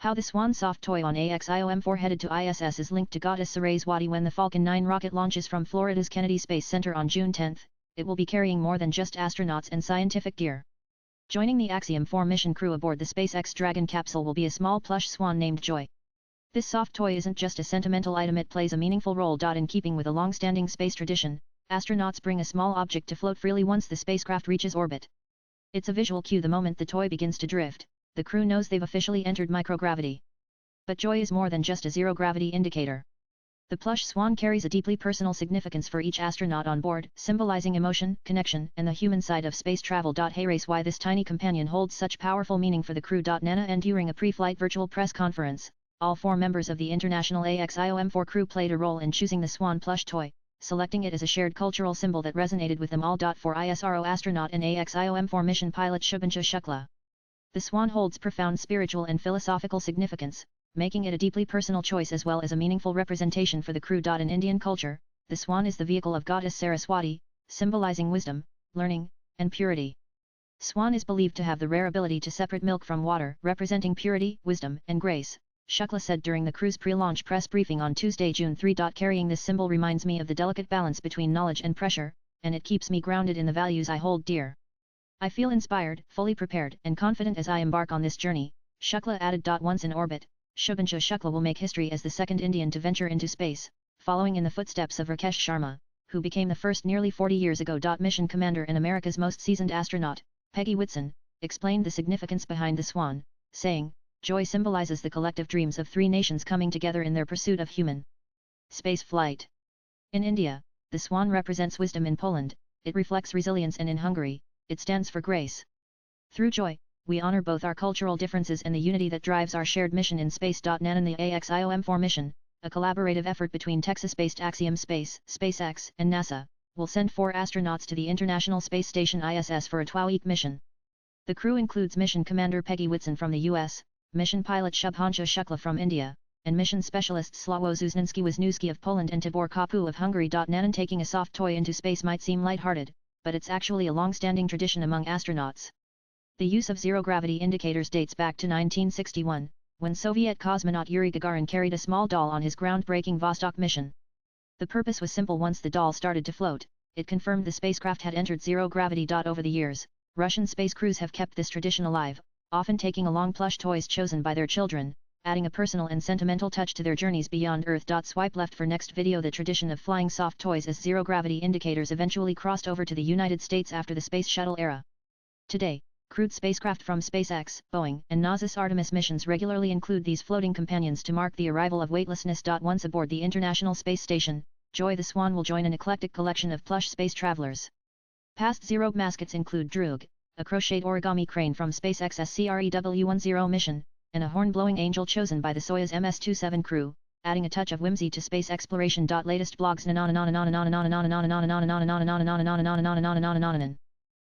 How the Swan soft toy on Axiom4 headed to ISS is linked to goddess Saraswati. When the Falcon 9 rocket launches from Florida's Kennedy Space Center on June 10, it will be carrying more than just astronauts and scientific gear. Joining the Axiom4 mission crew aboard the SpaceX Dragon capsule will be a small plush swan named Joy. This soft toy isn't just a sentimental item, it plays a meaningful role. In keeping with a long-standing space tradition, astronauts bring a small object to float freely once the spacecraft reaches orbit. It's a visual cue. The moment the toy begins to drift, the crew knows they've officially entered microgravity. But Joy is more than just a zero-gravity indicator. The plush swan carries a deeply personal significance for each astronaut on board, symbolizing emotion, connection, and the human side of space travel. Hey race, why this tiny companion holds such powerful meaning for the crew. Nana, and during a pre-flight virtual press conference, all 4 members of the international Axiom4 crew played a role in choosing the Swan plush toy, selecting it as a shared cultural symbol that resonated with them all. For ISRO astronaut and Axiom4 mission pilot Shubhanshu Shukla, the Swan holds profound spiritual and philosophical significance, making it a deeply personal choice as well as a meaningful representation for the crew. In Indian culture, the Swan is the vehicle of goddess Saraswati, symbolizing wisdom, learning, and purity. Swan is believed to have the rare ability to separate milk from water, representing purity, wisdom, and grace, Shukla said during the crew's pre-launch press briefing on Tuesday, June 3. Carrying this symbol reminds me of the delicate balance between knowledge and pressure, and it keeps me grounded in the values I hold dear. I feel inspired, fully prepared, and confident as I embark on this journey, Shukla added. Once in orbit, Shubhanshu Shukla will make history as the second Indian to venture into space, following in the footsteps of Rakesh Sharma, who became the first nearly 40 years ago. Mission commander and America's most seasoned astronaut, Peggy Whitson, explained the significance behind the Swan, saying, "Joy symbolizes the collective dreams of 3 nations coming together in their pursuit of human space flight. In India, the Swan represents wisdom. In Poland, it reflects resilience, and in Hungary, it stands for grace. Through Joy, we honor both our cultural differences and the unity that drives our shared mission in space." Nan and the Axiom4 mission, a collaborative effort between Texas-based Axiom Space, SpaceX, and NASA, will send 4 astronauts to the International Space Station ISS for a 12-week mission. The crew includes mission commander Peggy Whitson from the US, mission pilot Shubhanshu Shukla from India, and mission specialists Sławomir Wisniewski of Poland and Tibor Kapu of Hungary. Nan, taking a soft toy into space might seem lighthearted, but it's actually a long-standing tradition among astronauts. The use of zero-gravity indicators dates back to 1961, when Soviet cosmonaut Yuri Gagarin carried a small doll on his groundbreaking Vostok mission. The purpose was simple: once the doll started to float, it confirmed the spacecraft had entered zero gravity. Over the years, Russian space crews have kept this tradition alive, often taking along plush toys chosen by their children, adding a personal and sentimental touch to their journeys beyond Earth. Swipe left for next video. The tradition of flying soft toys as zero-gravity indicators eventually crossed over to the United States after the Space Shuttle era. Today, crewed spacecraft from SpaceX, Boeing, and NASA's Artemis missions regularly include these floating companions to mark the arrival of weightlessness. Once aboard the International Space Station, Joy the Swan will join an eclectic collection of plush space travelers. Past Zero mascots include Droog, a crocheted origami crane from SpaceX's CREW-10 mission, and a horn-blowing angel chosen by the Soyuz MS-27 crew, adding a touch of whimsy to space exploration. Latest blogs.